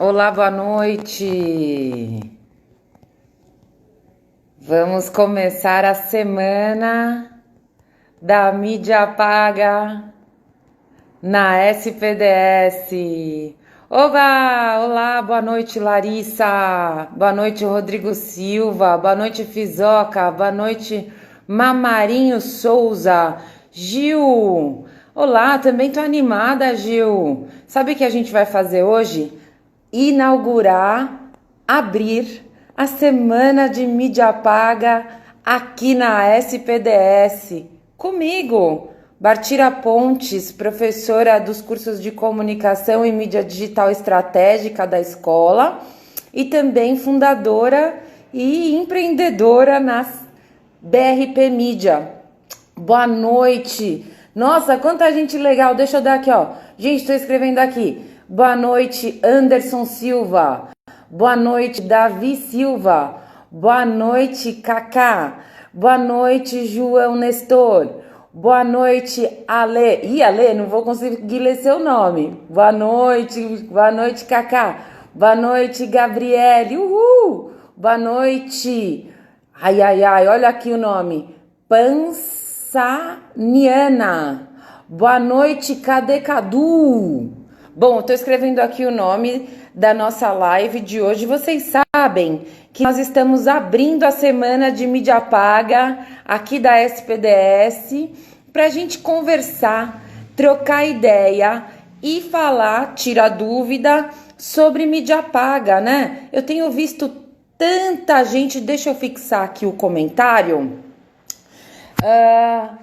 Olá, boa noite. Vamos começar a semana da mídia paga na SPDS. Oba! Olá, boa noite, Larissa. Boa noite, Rodrigo Silva. Boa noite, Fizoca. Boa noite, Mamarinho Souza. Gil. Olá, também tô animada, Gil. Sabe o que a gente vai fazer hoje? Abrir a semana de mídia paga aqui na SPDS. Comigo, Bartira Pontes, professora dos cursos de comunicação e mídia digital estratégica da escola e também fundadora e empreendedora na BRP Mídia. Boa noite. Nossa, quanta gente legal. Deixa eu dar aqui, ó. Gente, estou escrevendo aqui. Boa noite, Anderson Silva. Boa noite, Davi Silva. Boa noite, Cacá. Boa noite, João Nestor. Boa noite, Ale. Ih, Ale, não vou conseguir ler seu nome. Boa noite, Cacá. Boa noite, Gabriele. Uhul. Boa noite. Ai, olha aqui o nome. Pansaniana. Boa noite, Cadê Cadu? Bom, eu tô escrevendo aqui o nome da nossa live de hoje. Vocês sabem que nós estamos abrindo a semana de mídia paga aqui da SPDS para a gente conversar, trocar ideia e falar, tirar dúvida sobre mídia paga, né? Eu tenho visto tanta gente, deixa eu fixar aqui o comentário.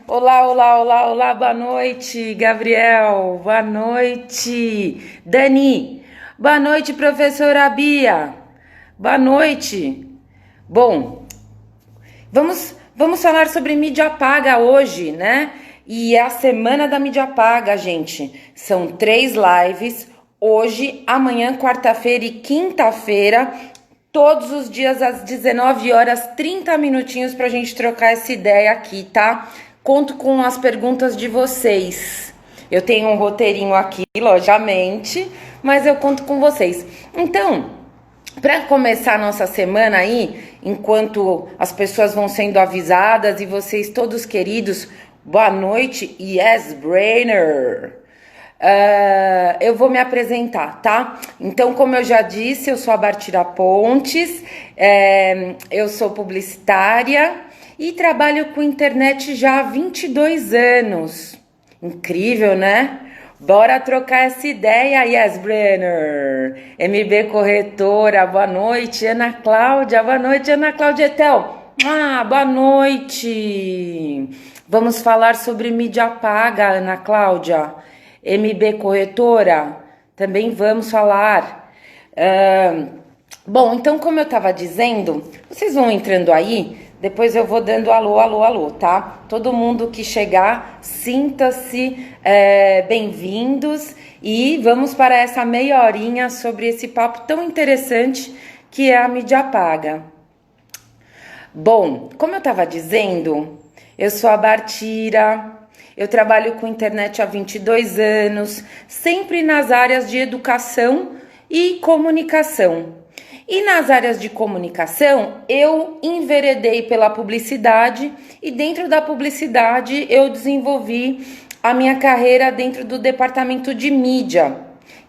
Olá, boa noite, Gabriel, boa noite, Dani, boa noite, professora Bia, boa noite. Bom, vamos falar sobre mídia paga hoje, né? E é a semana da mídia paga, gente. São 3 lives, hoje, amanhã, quarta-feira e quinta-feira, todos os dias às 19 horas, 30 minutinhos pra gente trocar essa ideia aqui, tá? Conto com as perguntas de vocês. Eu tenho um roteirinho aqui, logicamente, mas eu conto com vocês. Então, para começar a nossa semana aí, enquanto as pessoas vão sendo avisadas e vocês todos queridos, boa noite, Yes Brainer. Eu vou me apresentar, tá? Então, como eu já disse, eu sou a Bartira Pontes, eu sou publicitária e trabalho com internet já há 22 anos. Incrível, né? Bora trocar essa ideia, Yes Brenner. MB Corretora, boa noite, Ana Cláudia, boa noite, Ana Cláudia Etel. Boa noite. Vamos falar sobre mídia paga, Ana Cláudia. MB Corretora, também vamos falar. Bom, então, como eu estava dizendo, vocês vão entrando aí, depois eu vou dando alô, tá? Todo mundo que chegar, sinta-se bem-vindos e vamos para essa meia horinha sobre esse papo tão interessante que é a mídia paga. Bom, como eu estava dizendo, eu sou a Bartira. Eu trabalho com internet há 22 anos, sempre nas áreas de educação e comunicação. E nas áreas de comunicação, eu enveredei pela publicidade e dentro da publicidade eu desenvolvi a minha carreira dentro do departamento de mídia,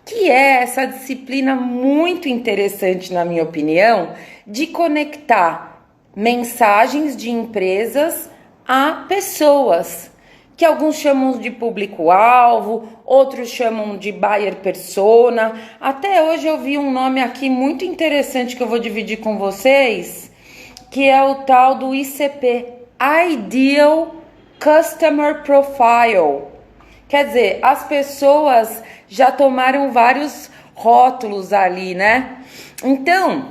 que é essa disciplina muito interessante, na minha opinião, de conectar mensagens de empresas a pessoas, que alguns chamam de público-alvo, outros chamam de buyer persona. Até hoje eu vi um nome aqui muito interessante que eu vou dividir com vocês, que é o tal do ICP, Ideal Customer Profile. Quer dizer, as pessoas já tomaram vários rótulos ali, né? Então,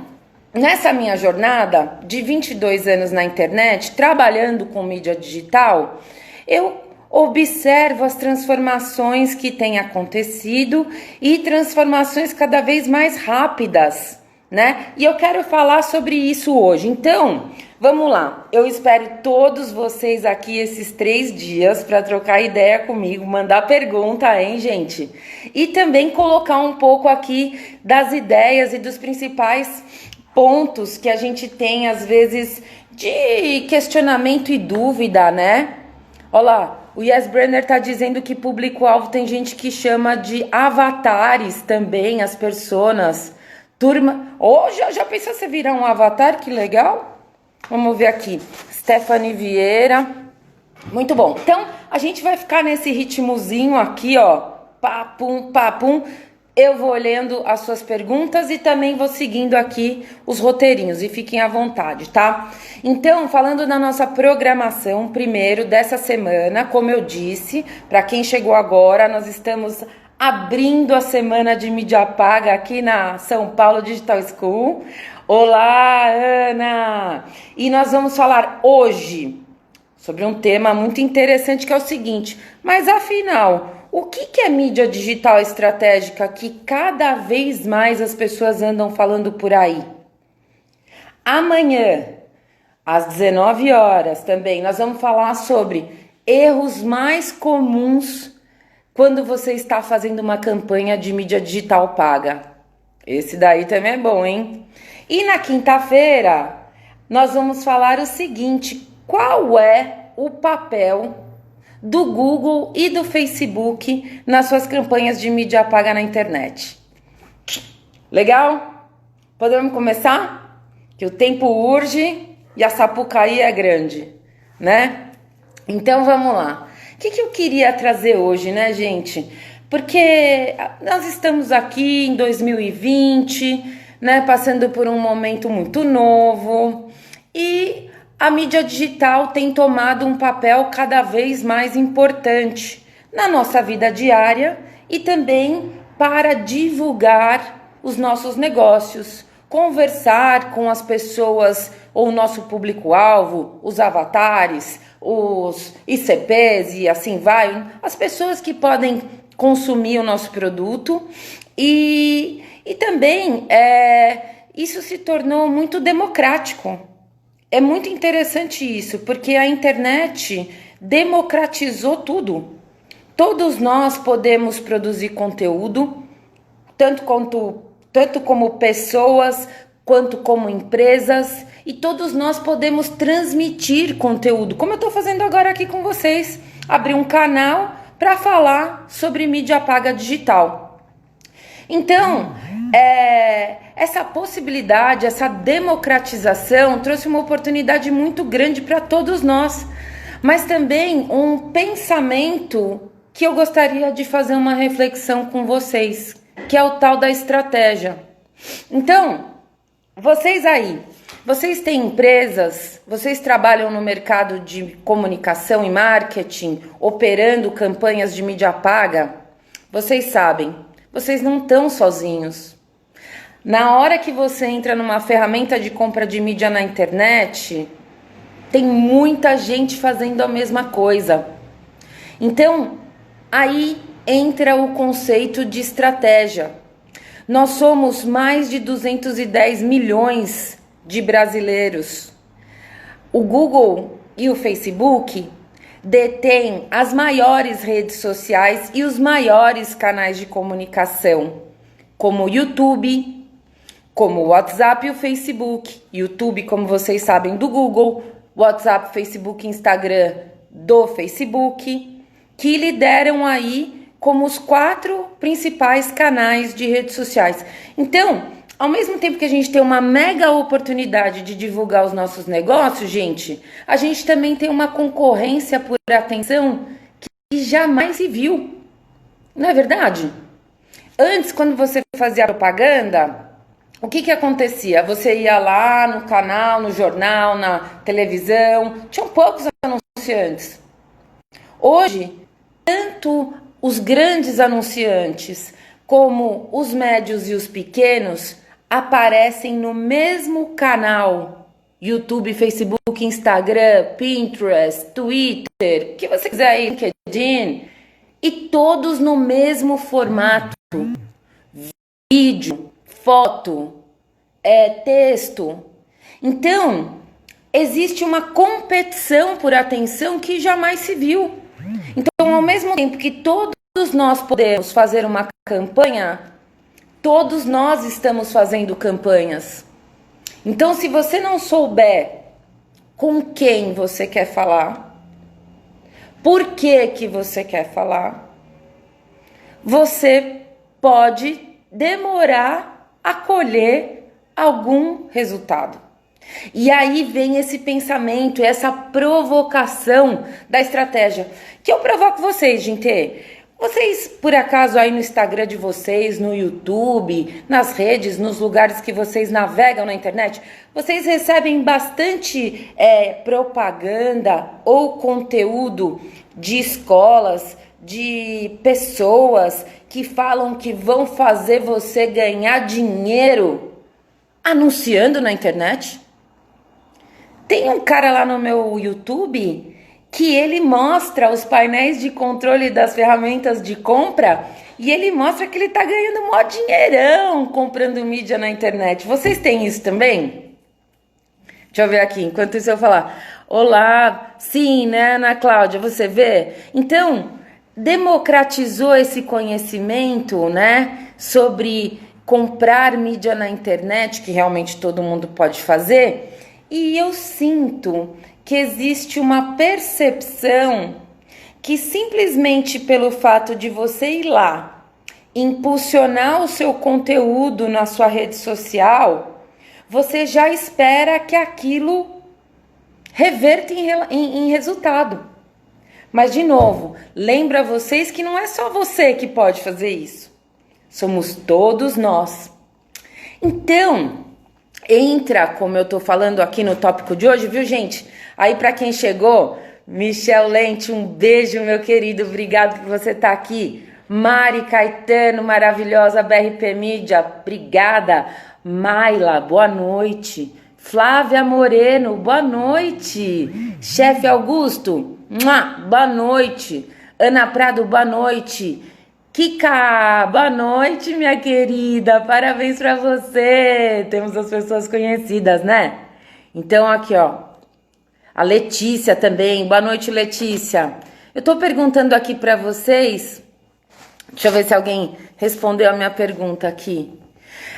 nessa minha jornada de 22 anos na internet, trabalhando com mídia digital, eu observo as transformações que têm acontecido e transformações cada vez mais rápidas né? E eu quero falar sobre isso hoje. Então, vamos lá. Eu espero todos vocês aqui esses 3 dias para trocar ideia comigo, mandar pergunta, hein, gente? E também colocar um pouco aqui das ideias e dos principais pontos que a gente tem, às vezes, de questionamento e dúvida, né? Olha lá, o Yes Brenner tá dizendo que público-alvo tem gente que chama de avatares também, as personas. Turma, já pensou você virar um avatar? Que legal! Vamos ver aqui. Stephanie Vieira. Muito bom. Então, a gente vai ficar nesse ritmozinho aqui, ó. Papum, papum. Eu vou olhando as suas perguntas e também vou seguindo aqui os roteirinhos. E fiquem à vontade, tá? Então, falando da nossa programação, primeiro, dessa semana, como eu disse, para quem chegou agora, nós estamos abrindo a semana de mídia paga aqui na São Paulo Digital School. Olá, Ana! E nós vamos falar hoje sobre um tema muito interessante que é o seguinte, mas afinal, o que é mídia digital estratégica que cada vez mais as pessoas andam falando por aí? Amanhã, às 19 horas também, nós vamos falar sobre erros mais comuns quando você está fazendo uma campanha de mídia digital paga. Esse daí também é bom, hein? E na quinta-feira, nós vamos falar o seguinte, qual é o papel do Google e do Facebook nas suas campanhas de mídia paga na internet. Legal? Podemos começar? Que o tempo urge e a Sapucaí é grande, né? Então vamos lá. O que eu queria trazer hoje, né, gente? Porque nós estamos aqui em 2020, né, passando por um momento muito novo e a mídia digital tem tomado um papel cada vez mais importante na nossa vida diária e também para divulgar os nossos negócios, conversar com as pessoas ou o nosso público-alvo, os avatares, os ICPs e assim vai, as pessoas que podem consumir o nosso produto e também isso se tornou muito democrático. É muito interessante isso, porque a internet democratizou tudo. Todos nós podemos produzir conteúdo, tanto como pessoas, quanto como empresas, e todos nós podemos transmitir conteúdo, como eu estou fazendo agora aqui com vocês, abrir um canal para falar sobre mídia paga digital. Então, essa possibilidade, essa democratização trouxe uma oportunidade muito grande para todos nós, mas também um pensamento que eu gostaria de fazer uma reflexão com vocês, que é o tal da estratégia. Então, vocês têm empresas, vocês trabalham no mercado de comunicação e marketing, operando campanhas de mídia paga, vocês sabem, vocês não estão sozinhos. Na hora que você entra numa ferramenta de compra de mídia na internet, tem muita gente fazendo a mesma coisa. Então, aí entra o conceito de estratégia. Nós somos mais de 210 milhões de brasileiros. O Google e o Facebook detêm as maiores redes sociais e os maiores canais de comunicação, como o YouTube, como o WhatsApp e o Facebook. YouTube, como vocês sabem, do Google, WhatsApp, Facebook, Instagram do Facebook, que lideram aí como os 4 principais canais de redes sociais. Então, ao mesmo tempo que a gente tem uma mega oportunidade de divulgar os nossos negócios, gente, a gente também tem uma concorrência por atenção que jamais se viu. Não é verdade? Antes, quando você fazia propaganda, o que acontecia? Você ia lá no canal, no jornal, na televisão, tinham poucos anunciantes. Hoje, tanto os grandes anunciantes como os médios e os pequenos aparecem no mesmo canal. YouTube, Facebook, Instagram, Pinterest, Twitter, o que você quiser aí, LinkedIn, e todos no mesmo formato. Vídeo, foto, texto. Então, existe uma competição por atenção que jamais se viu. Então, ao mesmo tempo que todos nós podemos fazer uma campanha, todos nós estamos fazendo campanhas. Então, se você não souber com quem você quer falar, por que você quer falar, você pode demorar a colher algum resultado. E aí vem esse pensamento, essa provocação da estratégia, que eu provoco vocês, gente. Vocês, por acaso, aí no Instagram de vocês, no YouTube, nas redes, nos lugares que vocês navegam na internet, vocês recebem bastante propaganda ou conteúdo de escolas, de pessoas que falam que vão fazer você ganhar dinheiro anunciando na internet? Tem um cara lá no meu YouTube que ele mostra os painéis de controle das ferramentas de compra e ele mostra que ele tá ganhando mó dinheirão comprando mídia na internet. Vocês têm isso também? Deixa eu ver aqui, enquanto isso eu falar. Olá, sim, né, Ana Cláudia, você vê? Então, democratizou esse conhecimento, né, sobre comprar mídia na internet, que realmente todo mundo pode fazer. E eu sinto que existe uma percepção que simplesmente pelo fato de você ir lá, impulsionar o seu conteúdo na sua rede social, você já espera que aquilo reverta em resultado. Mas, de novo, lembra vocês que não é só você que pode fazer isso. Somos todos nós. Então, entra, como eu tô falando aqui no tópico de hoje, viu, gente? Aí, para quem chegou, Michel Lente, um beijo, meu querido. Obrigado por você estar aqui. Mari Caetano, maravilhosa, BRP Mídia, obrigada. Maila, boa noite. Flávia Moreno, boa noite. Chefe Augusto, boa noite. Ana Prado, boa noite. Kika, boa noite, minha querida. Parabéns pra você. Temos as pessoas conhecidas, né? Então, aqui, ó. A Letícia também. Boa noite, Letícia. Eu tô perguntando aqui pra vocês. Deixa eu ver se alguém respondeu a minha pergunta aqui.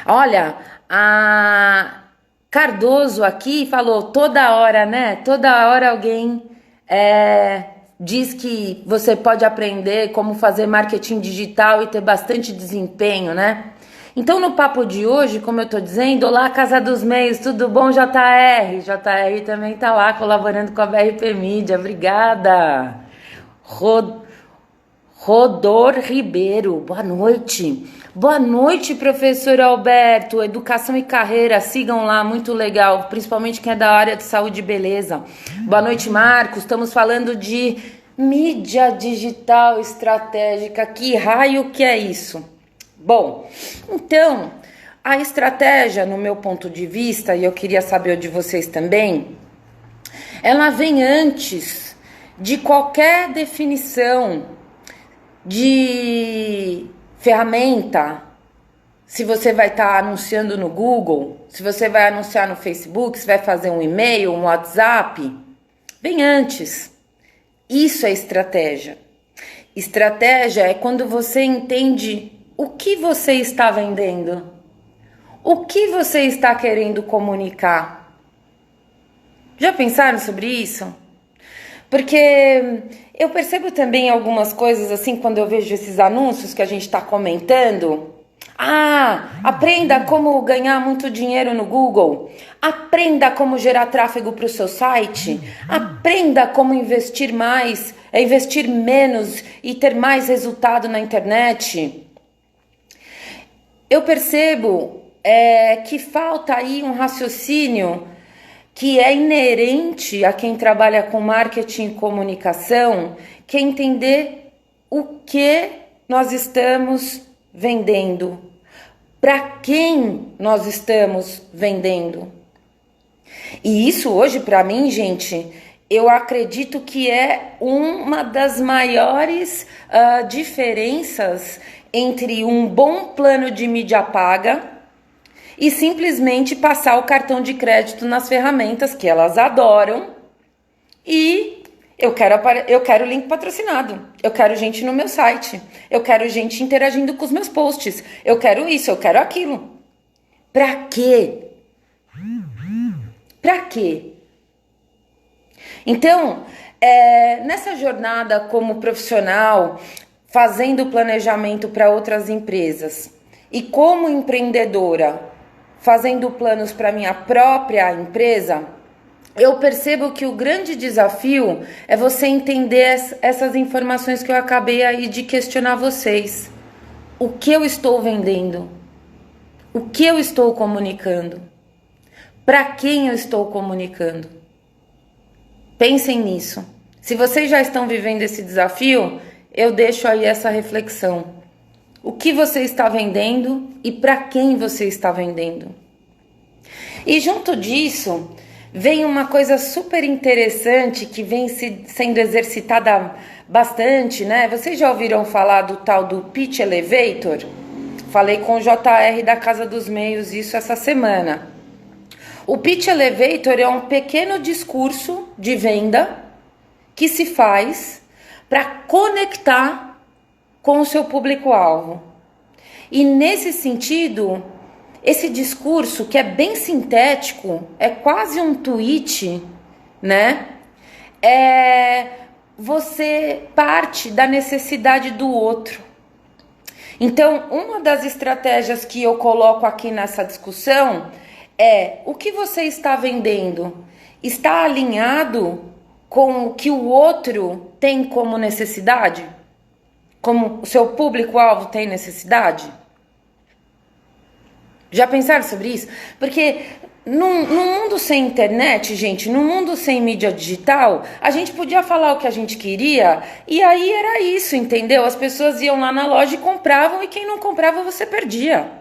Olha, a Cardoso aqui falou toda hora, né? Toda hora alguém diz que você pode aprender como fazer marketing digital e ter bastante desempenho, né? Então, no papo de hoje, como eu tô dizendo, olá, Casa dos Meios, tudo bom, JR? JR também tá lá colaborando com a BRP Mídia, obrigada. Rodor Ribeiro, boa noite. Boa noite, professor Alberto. Educação e carreira, sigam lá, muito legal, principalmente quem é da área de saúde e beleza. Boa noite, Marcos. Estamos falando de mídia digital estratégica. Que raio que é isso? Bom, então, a estratégia, no meu ponto de vista, e eu queria saber o de vocês também, ela vem antes de qualquer definição de ferramenta. Se você vai estar anunciando no Google, se você vai anunciar no Facebook, se vai fazer um e-mail, um WhatsApp, vem antes. Isso é estratégia. Estratégia é quando você entende o que você está vendendo, o que você está querendo comunicar. Já pensaram sobre isso? Porque eu percebo também algumas coisas assim quando eu vejo esses anúncios que a gente está comentando. Aprenda como ganhar muito dinheiro no Google. Aprenda como gerar tráfego para o seu site. Aprenda como investir mais, investir menos e ter mais resultado na internet. Eu percebo que falta aí um raciocínio que é inerente a quem trabalha com marketing e comunicação, que é entender o que nós estamos vendendo, para quem nós estamos vendendo. E isso hoje, para mim, gente, eu acredito que é uma das maiores diferenças entre um bom plano de mídia paga e simplesmente passar o cartão de crédito nas ferramentas que elas adoram e eu quero link patrocinado, eu quero gente no meu site, eu quero gente interagindo com os meus posts, eu quero isso, eu quero aquilo. Pra quê? Pra quê? Então, nessa jornada como profissional, fazendo planejamento para outras empresas e como empreendedora, fazendo planos para minha própria empresa, eu percebo que o grande desafio é você entender essas informações que eu acabei aí de questionar vocês. O que eu estou vendendo? O que eu estou comunicando? Para quem eu estou comunicando? Pensem nisso. Se vocês já estão vivendo esse desafio, eu deixo aí essa reflexão. O que você está vendendo e para quem você está vendendo? E junto disso, vem uma coisa super interessante que vem sendo exercitada bastante, né? Vocês já ouviram falar do tal do Pitch Elevator? Falei com o JR da Casa dos Meios isso essa semana. O Pitch Elevator é um pequeno discurso de venda que se faz para conectar com o seu público-alvo. E nesse sentido, esse discurso, que é bem sintético, é quase um tweet, né? Você parte da necessidade do outro. Então, uma das estratégias que eu coloco aqui nessa discussão é: o que você está vendendo está alinhado com o que o outro tem como necessidade? Como o seu público-alvo tem necessidade? Já pensaram sobre isso? Porque num mundo sem internet, gente, num mundo sem mídia digital, a gente podia falar o que a gente queria e aí era isso, entendeu? As pessoas iam lá na loja e compravam e quem não comprava você perdia.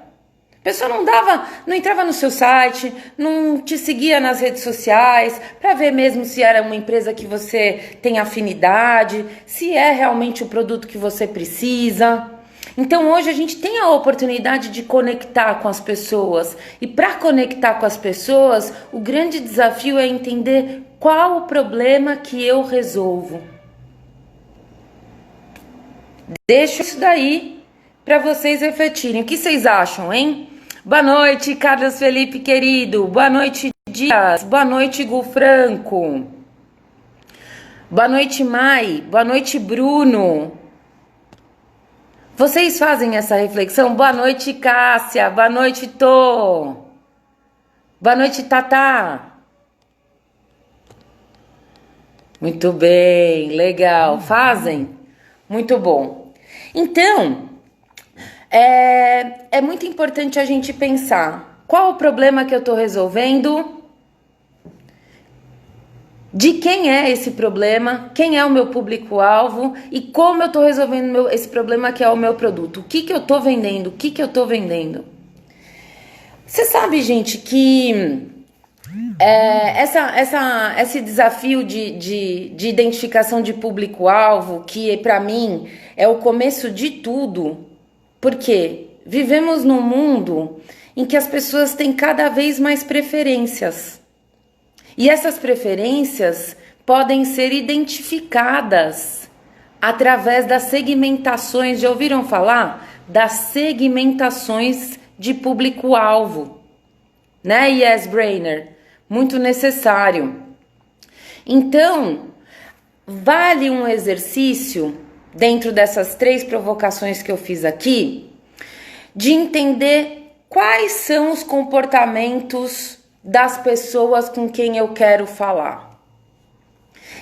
A pessoa não entrava no seu site, não te seguia nas redes sociais para ver mesmo se era uma empresa que você tem afinidade, se é realmente o produto que você precisa. Então hoje a gente tem a oportunidade de conectar com as pessoas. E para conectar com as pessoas, o grande desafio é entender qual o problema que eu resolvo. Deixo isso daí para vocês refletirem. O que vocês acham, hein? Boa noite, Carlos Felipe querido. Boa noite, Dias. Boa noite, Gu Franco. Boa noite, Mai. Boa noite, Bruno. Vocês fazem essa reflexão? Boa noite, Cássia. Boa noite, Tô. Boa noite, Tatá. Muito bem, legal. Fazem? Muito bom. Então, é muito importante a gente pensar qual o problema que eu estou resolvendo, de quem é esse problema, quem é o meu público-alvo e como eu estou resolvendo esse problema que é o meu produto. O que eu estou vendendo? O que eu estou vendendo? Você sabe, gente, que esse desafio de identificação de público-alvo, que para mim é o começo de tudo, porque vivemos num mundo em que as pessoas têm cada vez mais preferências. E essas preferências podem ser identificadas através das segmentações. Já ouviram falar? Das segmentações de público-alvo, né, Yes Brainer? Muito necessário. Então, vale um exercício, dentro dessas 3 provocações que eu fiz aqui, de entender quais são os comportamentos das pessoas com quem eu quero falar.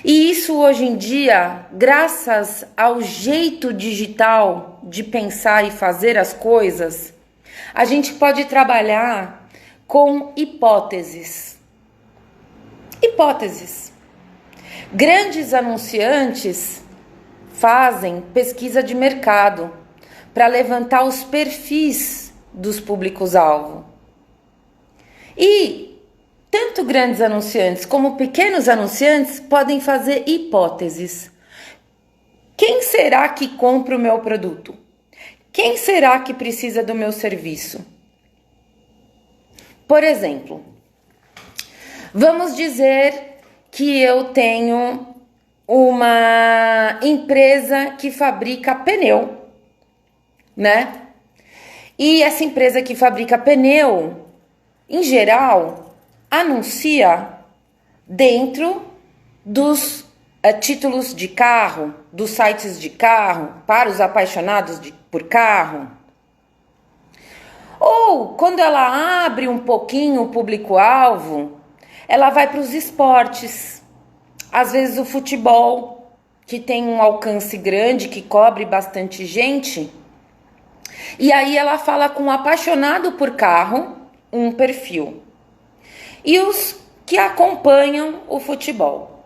E isso hoje em dia, graças ao jeito digital de pensar e fazer as coisas, a gente pode trabalhar com hipóteses. Hipóteses. Grandes anunciantes fazem pesquisa de mercado para levantar os perfis dos públicos-alvo. E tanto grandes anunciantes como pequenos anunciantes podem fazer hipóteses. Quem será que compra o meu produto? Quem será que precisa do meu serviço? Por exemplo, vamos dizer que eu tenho uma empresa que fabrica pneu, né? E essa empresa que fabrica pneu, em geral, anuncia dentro dos títulos de carro, dos sites de carro, para os apaixonados por carro. Ou, quando ela abre um pouquinho o público-alvo, ela vai para os esportes. Às vezes o futebol, que tem um alcance grande, que cobre bastante gente. E aí ela fala com um apaixonado por carro, um perfil. E os que acompanham o futebol,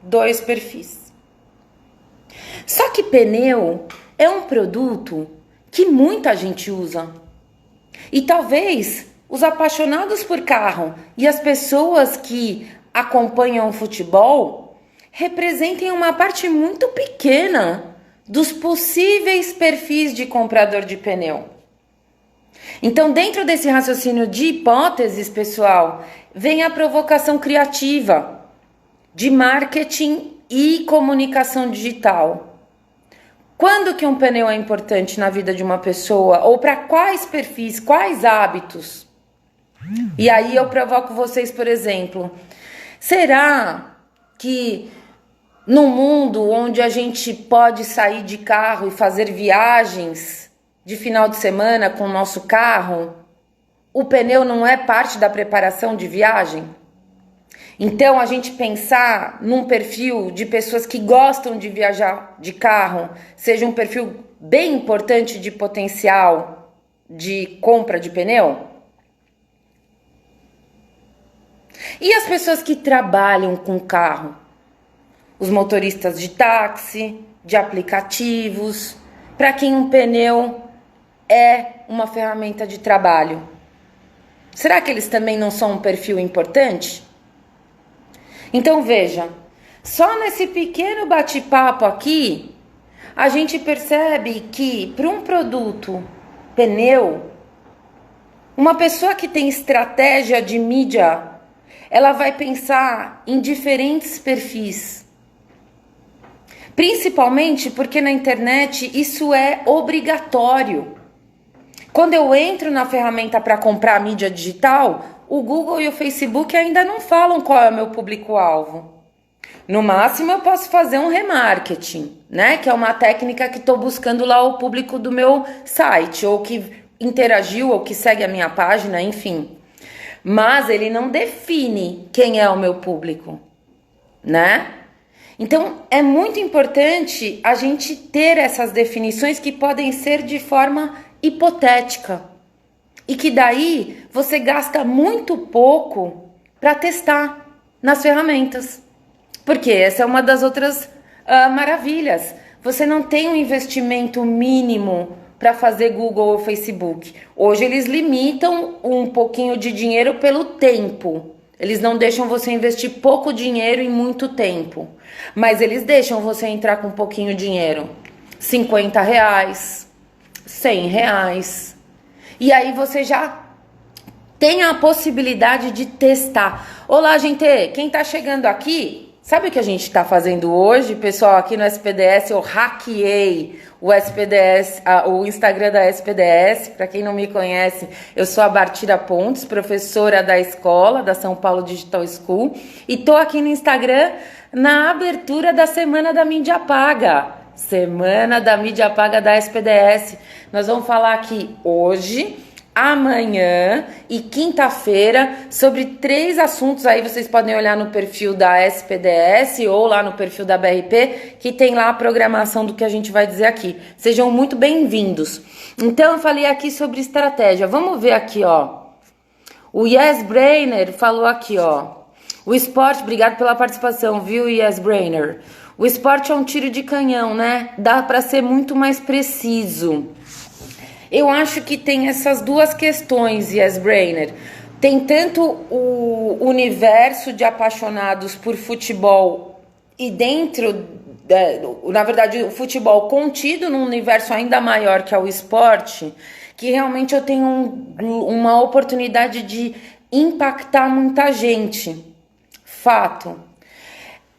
2 perfis. Só que pneu é um produto que muita gente usa. E talvez os apaixonados por carro e as pessoas que acompanham o futebol representem uma parte muito pequena dos possíveis perfis de comprador de pneu. Então, dentro desse raciocínio de hipóteses, pessoal, vem a provocação criativa de marketing e comunicação digital. Quando que um pneu é importante na vida de uma pessoa? Ou para quais perfis, quais hábitos? E aí eu provoco vocês, por exemplo, será que num mundo onde a gente pode sair de carro e fazer viagens de final de semana com o nosso carro, o pneu não é parte da preparação de viagem? Então, a gente pensar num perfil de pessoas que gostam de viajar de carro, seja um perfil bem importante de potencial de compra de pneu? E as pessoas que trabalham com carro? Os motoristas de táxi, de aplicativos, para quem um pneu é uma ferramenta de trabalho. Será que eles também não são um perfil importante? Então veja, só nesse pequeno bate-papo aqui, a gente percebe que para um produto pneu, uma pessoa que tem estratégia de mídia, ela vai pensar em diferentes perfis. Principalmente porque na internet isso é obrigatório. Quando eu entro na ferramenta para comprar mídia digital, o Google e o Facebook ainda não falam qual é o meu público-alvo. No máximo eu posso fazer um remarketing, né? Que é uma técnica que estou buscando lá o público do meu site, ou que interagiu, ou que segue a minha página, enfim. Mas ele não define quem é o meu público, né? Então é muito importante a gente ter essas definições que podem ser de forma hipotética. E que daí você gasta muito pouco para testar nas ferramentas. Porque essa é uma das outras maravilhas. Você não tem um investimento mínimo para fazer Google ou Facebook. Hoje eles limitam um pouquinho de dinheiro pelo tempo. Eles não deixam você investir pouco dinheiro em muito tempo. Mas eles deixam você entrar com pouquinho dinheiro. R$50, R$100. E aí você já tem a possibilidade de testar. Olá, gente, quem tá chegando aqui, sabe o que a gente tá fazendo hoje? Pessoal, aqui no SPDS eu hackeei o SPDS, o Instagram da SPDS. Para quem não me conhece, eu sou a Bartira Pontes, professora da escola, da São Paulo Digital School. E tô aqui no Instagram na abertura da Semana da Mídia Paga. Semana da Mídia Paga da SPDS. Nós vamos falar aqui hoje, amanhã e quinta-feira sobre 3 assuntos. Aí vocês podem olhar no perfil da SPDS ou lá no perfil da BRP, que tem lá a programação do que a gente vai dizer aqui. Sejam muito bem-vindos. Então eu falei aqui sobre estratégia. Vamos ver aqui, ó. O Yes Brainer falou aqui, ó. O esporte, obrigado pela participação, viu, Yes Brainer? O esporte é um tiro de canhão, né? Dá para ser muito mais preciso. Eu acho que tem essas duas questões, Yes Brainer. Tem tanto o universo de apaixonados por futebol e dentro, na verdade, o futebol contido num universo ainda maior que é o esporte, que realmente eu tenho uma oportunidade de impactar muita gente. Fato.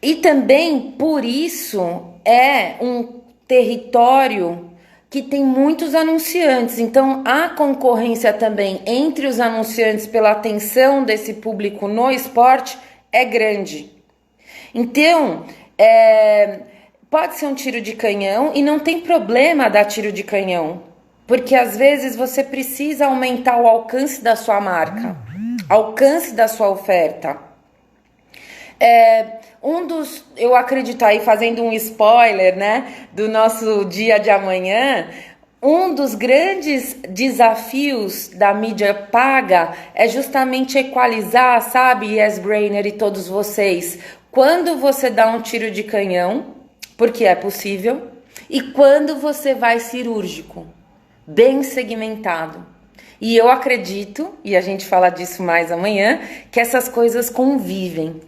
E também, por isso, é um território que tem muitos anunciantes. Então, a concorrência também entre os anunciantes pela atenção desse público no esporte é grande. Então, pode ser um tiro de canhão e não tem problema dar tiro de canhão. Porque às vezes você precisa aumentar o alcance da sua marca, alcance da sua oferta. Eu acredito aí, fazendo um spoiler, né, do nosso dia de amanhã, um dos grandes desafios da mídia paga é justamente equalizar, sabe, Yes Brainer e todos vocês, quando você dá um tiro de canhão, porque é possível, e quando você vai cirúrgico, bem segmentado. E eu acredito, e a gente fala disso mais amanhã, que essas coisas convivem.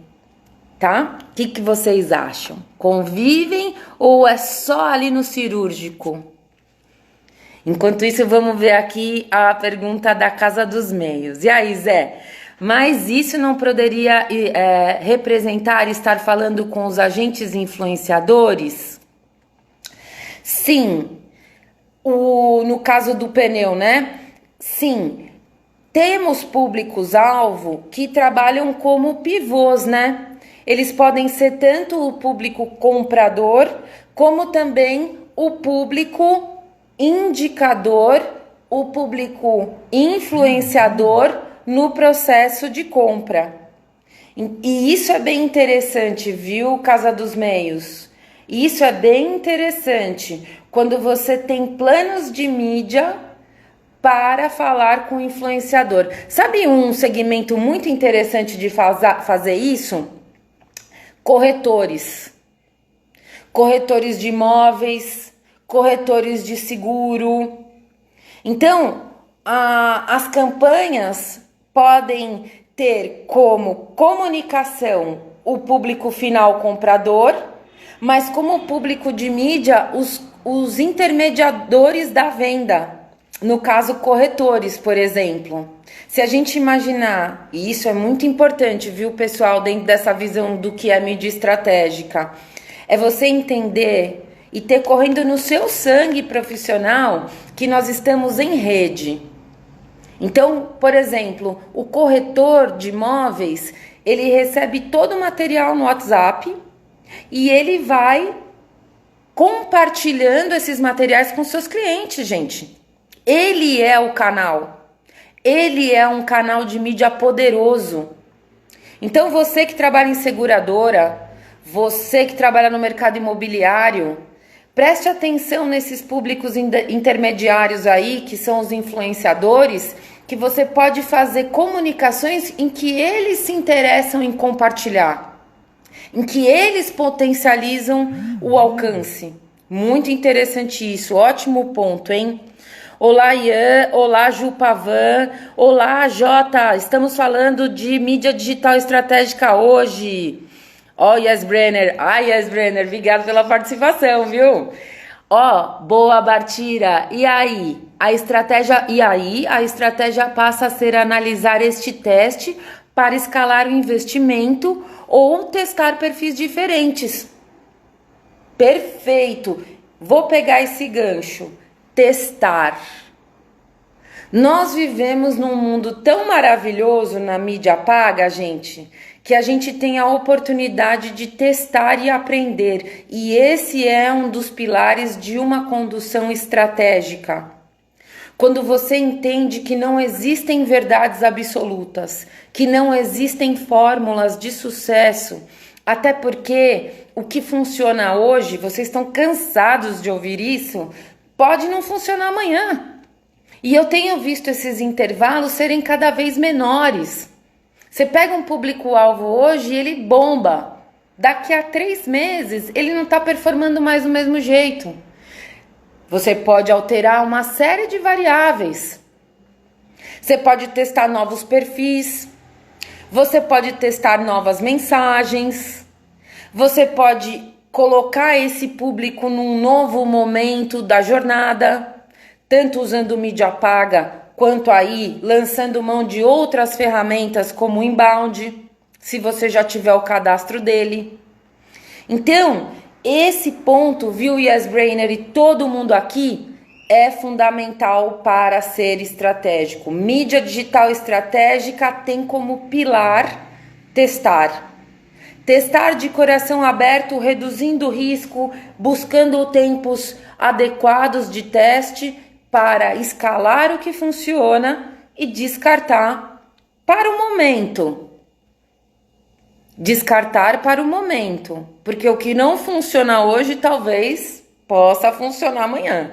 Tá? O que vocês acham? Convivem ou é só ali no cirúrgico? Enquanto isso, vamos ver aqui a pergunta da Casa dos Meios. E aí, Zé? Mas isso não poderia representar estar falando com os agentes influenciadores? Sim. No caso do pneu, né? Sim. Temos públicos-alvo que trabalham como pivôs, né? Eles podem ser tanto o público comprador, como também o público indicador, o público influenciador no processo de compra. E isso é bem interessante, viu, Casa dos Meios? Isso é bem interessante quando você tem planos de mídia para falar com o influenciador. Sabe um segmento muito interessante de fazer isso? Corretores de imóveis, corretores de seguro. Então, as campanhas podem ter como comunicação o público final comprador, mas como público de mídia, os intermediadores da venda. No caso, corretores, por exemplo. Se a gente imaginar, e isso é muito importante, viu, pessoal, dentro dessa visão do que é mídia estratégica, é você entender e ter correndo no seu sangue profissional que nós estamos em rede. Então, por exemplo, o corretor de imóveis, ele recebe todo o material no WhatsApp e ele vai compartilhando esses materiais com seus clientes, gente. Ele é o canal. Ele é um canal de mídia poderoso. Então, você que trabalha em seguradora, você que trabalha no mercado imobiliário, preste atenção nesses públicos intermediários aí, que são os influenciadores, que você pode fazer comunicações em que eles se interessam em compartilhar, em que eles potencializam o alcance. Muito interessante isso, ótimo ponto, hein? Olá, Ian. Olá, Ju Pavan. Olá, Jota. Estamos falando de mídia digital estratégica hoje. Ó, Yes Brenner. Yes Brenner. Obrigado pela participação, viu? Boa, Bartira. E aí? A estratégia passa a ser analisar este teste para escalar o investimento ou testar perfis diferentes. Perfeito. Vou pegar esse gancho. Testar. Nós vivemos num mundo tão maravilhoso na mídia paga, gente, que a gente tem a oportunidade de testar e aprender. E esse é um dos pilares de uma condução estratégica. Quando você entende que não existem verdades absolutas, que não existem fórmulas de sucesso, até porque o que funciona hoje, vocês estão cansados de ouvir isso, pode não funcionar amanhã. E eu tenho visto esses intervalos serem cada vez menores. Você pega um público-alvo hoje e ele bomba. Daqui a 3 meses, ele não está performando mais do mesmo jeito. Você pode alterar uma série de variáveis. Você pode testar novos perfis. Você pode testar novas mensagens. Você pode colocar esse público num novo momento da jornada, tanto usando mídia paga quanto aí, lançando mão de outras ferramentas como o inbound, se você já tiver o cadastro dele. Então, esse ponto, viu, YesBrainer e todo mundo aqui, é fundamental para ser estratégico. Mídia digital estratégica tem como pilar testar. Testar de coração aberto, reduzindo o risco, buscando tempos adequados de teste para escalar o que funciona e descartar para o momento. Descartar para o momento, porque o que não funciona hoje talvez possa funcionar amanhã.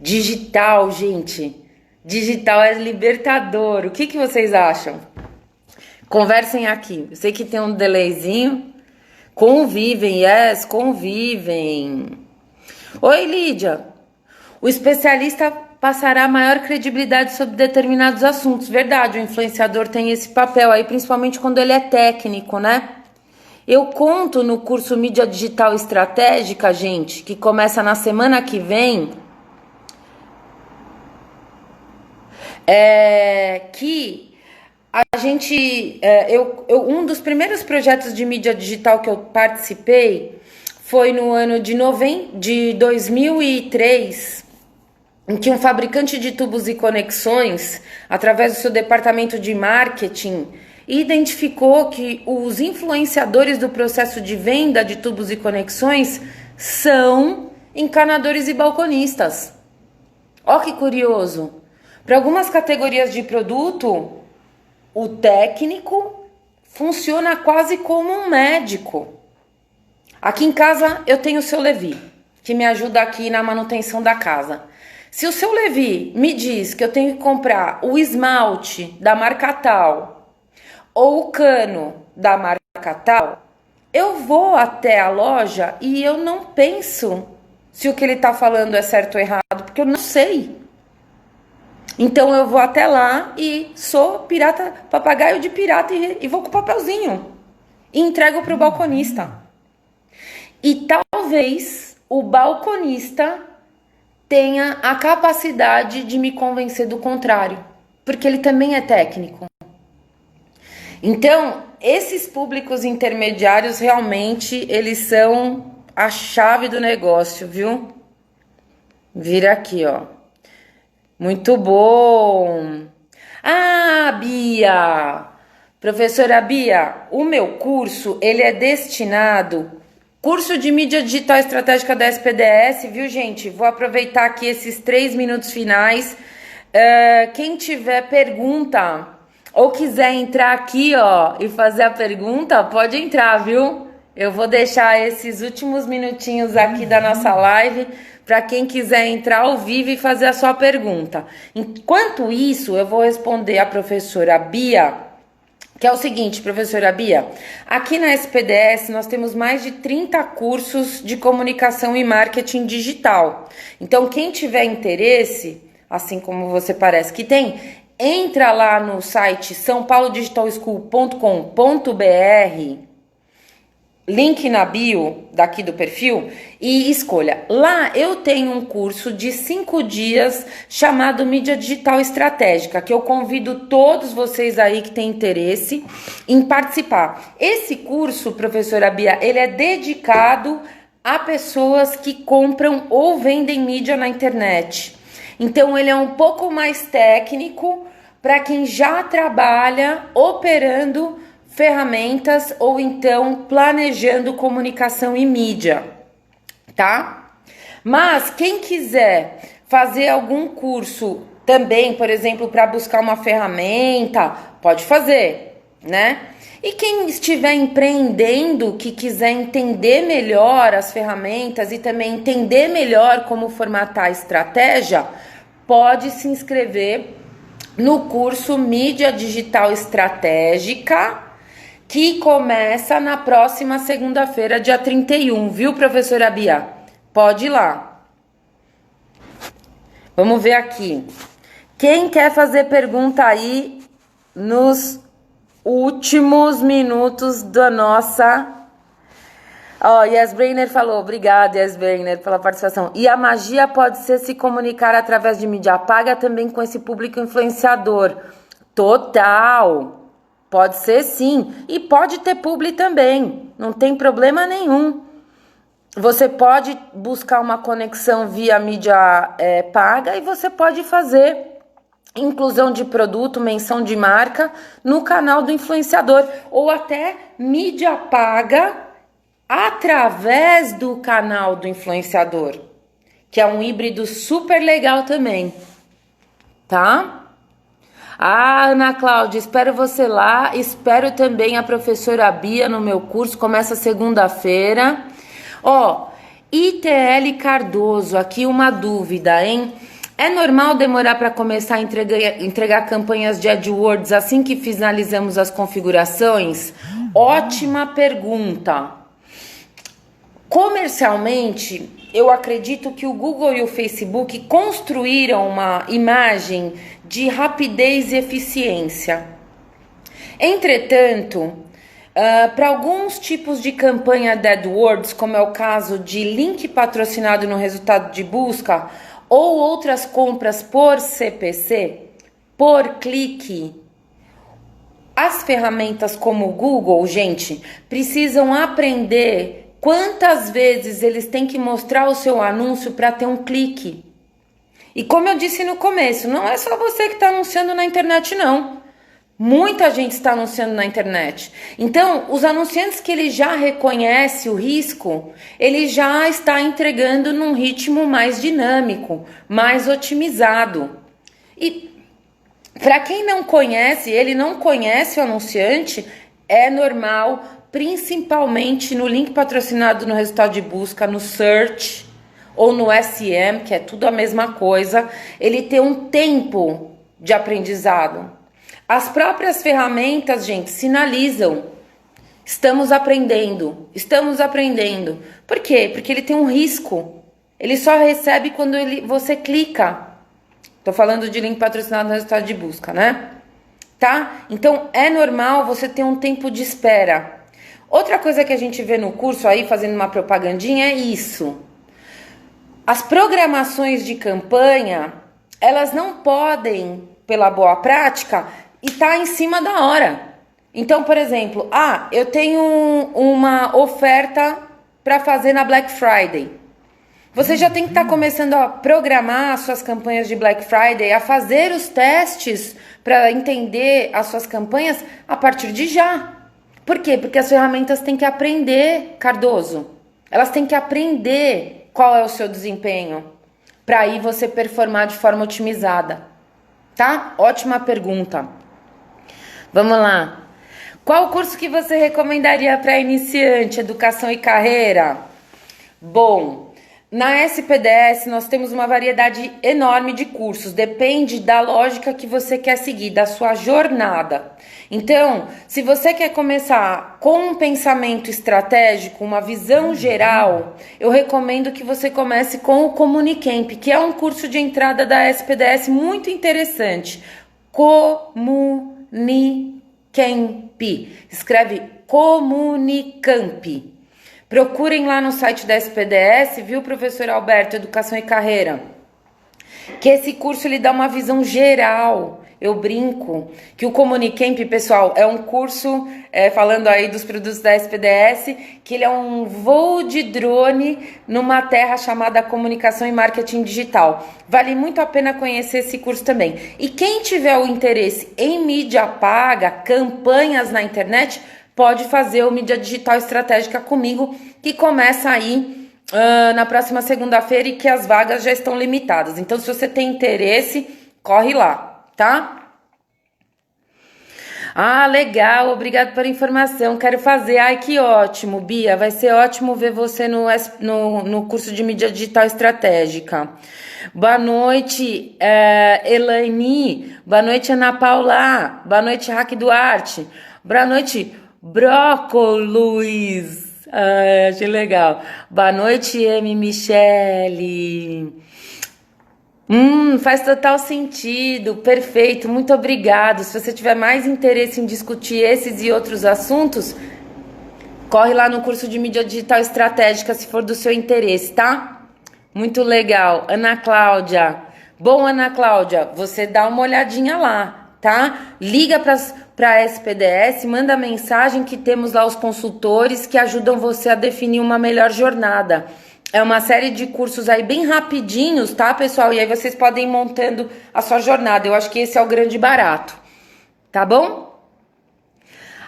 Digital, gente. Digital é libertador. O que vocês acham? Conversem aqui. Eu sei que tem um delayzinho. Convivem, convivem. Oi, Lídia. O especialista passará maior credibilidade sobre determinados assuntos. Verdade, o influenciador tem esse papel aí, principalmente quando ele é técnico, né? Eu conto no curso Mídia Digital Estratégica, gente, que começa na semana que vem, que a gente, um dos primeiros projetos de mídia digital que eu participei foi no ano de 2003, em que um fabricante de tubos e conexões, através do seu departamento de marketing, identificou que os influenciadores do processo de venda de tubos e conexões são encanadores e balconistas. Ó que curioso! Para algumas categorias de produto, o técnico funciona quase como um médico. Aqui em casa eu tenho o seu Levi, que me ajuda aqui na manutenção da casa. Se o seu Levi me diz que eu tenho que comprar o esmalte da marca tal ou o cano da marca tal, eu vou até a loja e eu não penso se o que ele está falando é certo ou errado, porque eu não sei. Então eu vou até lá e sou pirata, papagaio de pirata e vou com o papelzinho e entrego para o balconista. E talvez o balconista tenha a capacidade de me convencer do contrário, porque ele também é técnico. Então, esses públicos intermediários realmente eles são a chave do negócio, viu? Vira aqui, ó. Muito bom! Ah, Bia! Professora Bia, o meu curso, ele é destinado... Curso de mídia digital estratégica da SPDS, viu, gente? Vou aproveitar aqui esses 3 minutos finais. Quem tiver pergunta ou quiser entrar aqui, ó, e fazer a pergunta, pode entrar, viu? Eu vou deixar esses últimos minutinhos aqui da nossa live para quem quiser entrar ao vivo e fazer a sua pergunta. Enquanto isso, eu vou responder a professora Bia, que é o seguinte, professora Bia, aqui na SPDS nós temos mais de 30 cursos de comunicação e marketing digital. Então, quem tiver interesse, assim como você parece que tem, entra lá no site saopaulodigitalschool.com.br, link na bio daqui do perfil, e escolha. Lá eu tenho um curso de 5 dias chamado Mídia Digital Estratégica, que eu convido todos vocês aí que têm interesse em participar. Esse curso, professora Bia, ele é dedicado a pessoas que compram ou vendem mídia na internet. Então ele é um pouco mais técnico para quem já trabalha operando ferramentas ou então planejando comunicação e mídia, tá? Mas quem quiser fazer algum curso também, por exemplo, para buscar uma ferramenta, pode fazer, né? E quem estiver empreendendo, que quiser entender melhor as ferramentas e também entender melhor como formatar a estratégia, pode se inscrever no curso Mídia Digital Estratégica, que começa na próxima segunda-feira, dia 31, viu, professora Bia? Pode ir lá. Vamos ver aqui. Quem quer fazer pergunta aí nos últimos minutos da nossa... Ó, Yes Brainer falou, obrigada, Yes Brainer, pela participação. E a magia pode ser se comunicar através de mídia paga também com esse público influenciador. Total! Pode ser sim. E pode ter publi também. Não tem problema nenhum. Você pode buscar uma conexão via mídia paga e você pode fazer inclusão de produto, menção de marca no canal do influenciador. Ou até mídia paga através do canal do influenciador, que é um híbrido super legal também, tá? Ah, Ana Cláudia, espero você lá, espero também a professora Bia no meu curso, começa segunda-feira. Ó, ITL Cardoso, aqui uma dúvida, hein? É normal demorar para começar a entregar campanhas de AdWords assim que finalizamos as configurações? Ótima pergunta. Comercialmente, eu acredito que o Google e o Facebook construíram uma imagem de rapidez e eficiência. Entretanto, para alguns tipos de campanha de AdWords, como é o caso de link patrocinado no resultado de busca, ou outras compras por CPC, por clique, as ferramentas como o Google, gente, precisam aprender quantas vezes eles têm que mostrar o seu anúncio para ter um clique. E como eu disse no começo, não é só você que está anunciando na internet, não. Muita gente está anunciando na internet. Então, os anunciantes que ele já reconhece o risco, ele já está entregando num ritmo mais dinâmico, mais otimizado. E para quem não conhece, ele não conhece o anunciante, é normal, principalmente no link patrocinado no resultado de busca, no search ou no SM, que é tudo a mesma coisa, ele tem um tempo de aprendizado. As próprias ferramentas, gente, sinalizam. Estamos aprendendo. Por quê? Porque ele tem um risco. Ele só recebe quando você clica. Tô falando de link patrocinado no resultado de busca, né? Tá? Então, é normal você ter um tempo de espera. Outra coisa que a gente vê no curso aí, fazendo uma propagandinha, é isso. As programações de campanha, elas não podem, pela boa prática, estar em cima da hora. Então, por exemplo, eu tenho uma oferta para fazer na Black Friday. Você já tem que estar começando a programar as suas campanhas de Black Friday, a fazer os testes para entender as suas campanhas a partir de já. Por quê? Porque as ferramentas têm que aprender, Cardoso. Elas têm que aprender qual é o seu desempenho, para aí você performar de forma otimizada. Tá? Ótima pergunta. Vamos lá. Qual curso que você recomendaria para iniciante, educação e carreira? Bom, na SPDS nós temos uma variedade enorme de cursos. Depende da lógica que você quer seguir, da sua jornada. Então, se você quer começar com um pensamento estratégico, uma visão geral, eu recomendo que você comece com o Comunicamp, que é um curso de entrada da SPDS muito interessante. Comunicamp. Escreve Comunicamp. Procurem lá no site da SPDS, viu, professor Alberto, Educação e Carreira? Que esse curso ele dá uma visão geral. Eu brinco que o Comunicamp, pessoal, é um curso, falando aí dos produtos da SPDS, que ele é um voo de drone numa terra chamada Comunicação e Marketing Digital. Vale muito a pena conhecer esse curso também. E quem tiver o interesse em mídia paga, campanhas na internet, pode fazer o Mídia Digital Estratégica comigo, que começa aí na próxima segunda-feira e que as vagas já estão limitadas. Então, se você tem interesse, corre lá, tá? Ah, legal, obrigado pela informação, quero fazer. Ai, que ótimo, Bia, vai ser ótimo ver você no curso de Mídia Digital Estratégica. Boa noite, Elaine, boa noite, Ana Paula, boa noite, Raque Duarte, boa noite, Brócolis. Achei legal. Boa noite, M. Michele. Faz total sentido. Perfeito, muito obrigado. Se você tiver mais interesse em discutir esses e outros assuntos, Corre lá no curso de mídia digital estratégica se for do seu interesse, tá? Muito legal. Ana Cláudia. Bom, Ana Cláudia, você dá uma olhadinha lá, tá? Liga para a SPDS, manda mensagem que temos lá os consultores que ajudam você a definir uma melhor jornada. É uma série de cursos aí bem rapidinhos, tá, pessoal? E aí vocês podem ir montando a sua jornada. Eu acho que esse é o grande barato, tá bom?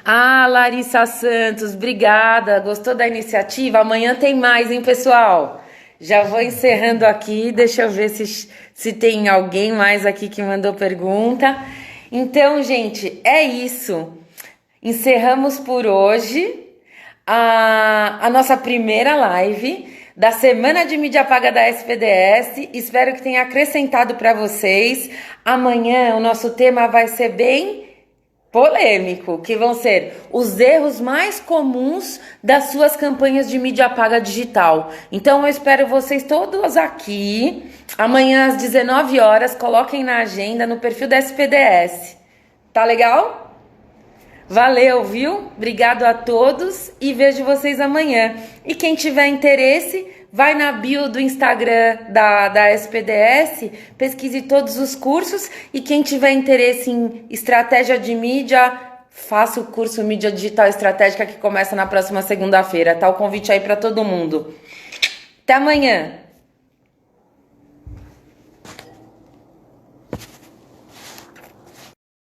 Ah, Larissa Santos, obrigada. Gostou da iniciativa? Amanhã tem mais, hein, pessoal? Já vou encerrando aqui. Deixa eu ver se tem alguém mais aqui que mandou pergunta. Então, gente, é isso. Encerramos por hoje a nossa primeira live da Semana de Mídia Paga da SPDS. Espero que tenha acrescentado para vocês. Amanhã o nosso tema vai ser bem polêmico, que vão ser os erros mais comuns das suas campanhas de mídia paga digital. Então eu espero vocês todos aqui amanhã às 19 horas, coloquem na agenda no perfil da SPDS. Tá legal? Valeu, viu? Obrigado a todos e vejo vocês amanhã. E quem tiver interesse, vai na bio do Instagram da SPDS, pesquise todos os cursos e quem tiver interesse em estratégia de mídia, faça o curso Mídia Digital Estratégica que começa na próxima segunda-feira. Tá o convite aí para todo mundo. Até amanhã!